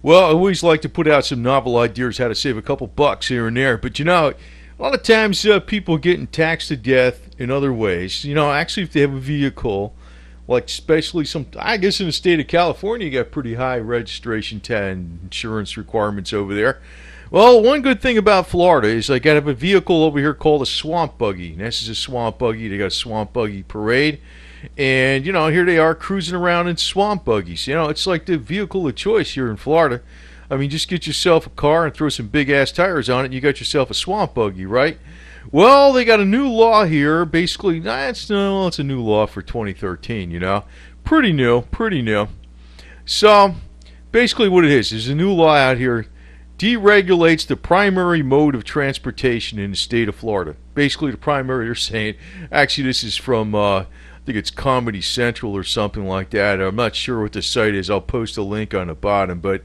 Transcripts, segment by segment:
Well, I always like to put out some novel ideas how to save a couple bucks here and there. But a lot of times people getting taxed to death in other ways. Actually, if they have a vehicle, like especially I guess in the state of California, you got pretty high registration and insurance requirements over there. Well, one good thing about Florida is I got a vehicle over here called a swamp buggy. And this is a swamp buggy. They got a swamp buggy parade. And, here they are cruising around in swamp buggies. It's like the vehicle of choice here in Florida. I mean, just get yourself a car and throw some big ass tires on it, and you got yourself a swamp buggy, right? Well, they got a new law here. Basically, it's a new law for 2013, Pretty new, pretty new. So, basically, what it is, there's a new law out here deregulates the primary mode of transportation in the state of Florida. Basically, the primary, they're saying, actually, this is from, I think it's Comedy Central or something like that. I'm not sure what the site is. I'll post a link on the bottom, but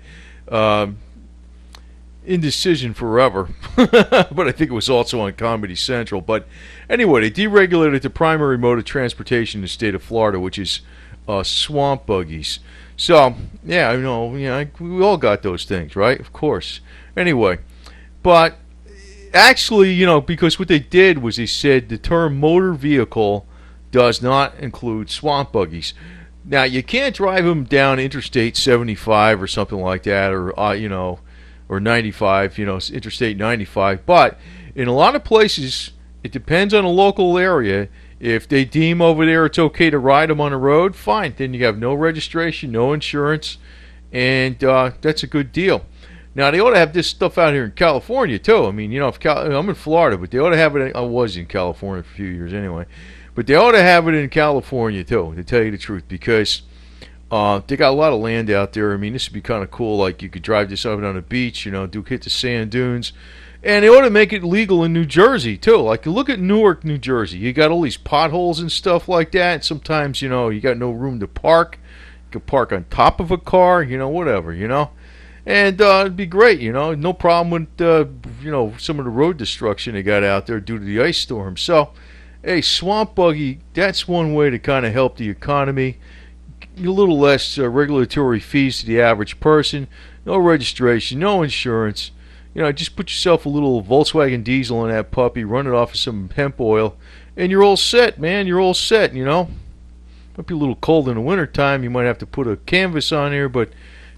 indecision forever. But I think it was also on Comedy Central. But anyway, they deregulated the primary mode of transportation in the state of Florida, which is swamp buggies. So, yeah, we all got those things, right? Of course. Anyway, but actually, because what they did was they said the term motor vehicle does not include swamp buggies. Now, you can't drive them down Interstate 75 or something like that, or 95, Interstate 95. But in a lot of places, it depends on the local area. If they deem over there it's okay to ride them on the road, fine. Then you have no registration, no insurance, and that's a good deal. Now, they ought to have this stuff out here in California, too. I mean, I'm in Florida, but they ought to have it. I was in California for a few years anyway. But they ought to have it in California, too, to tell you the truth, because they got a lot of land out there. I mean, this would be kind of cool. Like, you could drive this out on the beach, hit the sand dunes. And they ought to make it legal in New Jersey, too. Like, look at Newark, New Jersey. You got all these potholes and stuff like that. Sometimes, you got no room to park. You can park on top of a car, whatever, And it'd be great, no problem with, some of the road destruction they got out there due to the ice storm. So, hey, swamp buggy, that's one way to kind of help the economy. A little less regulatory fees to the average person. No registration, no insurance. Just put yourself a little Volkswagen diesel in that puppy, run it off of some hemp oil, and you're all set, man. You're all set, Might be a little cold in the wintertime. You might have to put a canvas on here, but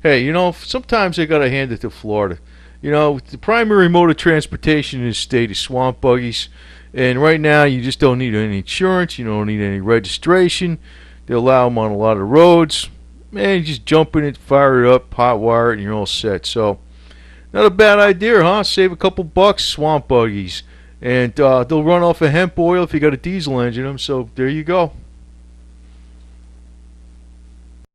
hey, sometimes they got to hand it to Florida. The primary mode of transportation in the state is swamp buggies, and right now you just don't need any insurance. You don't need any registration. They allow them on a lot of roads. Man, you just jump in it, fire it up, hot wire it, and you're all set. So, not a bad idea, huh? Save a couple bucks, swamp buggies. And they'll run off of hemp oil if you got a diesel engine in them, so there you go.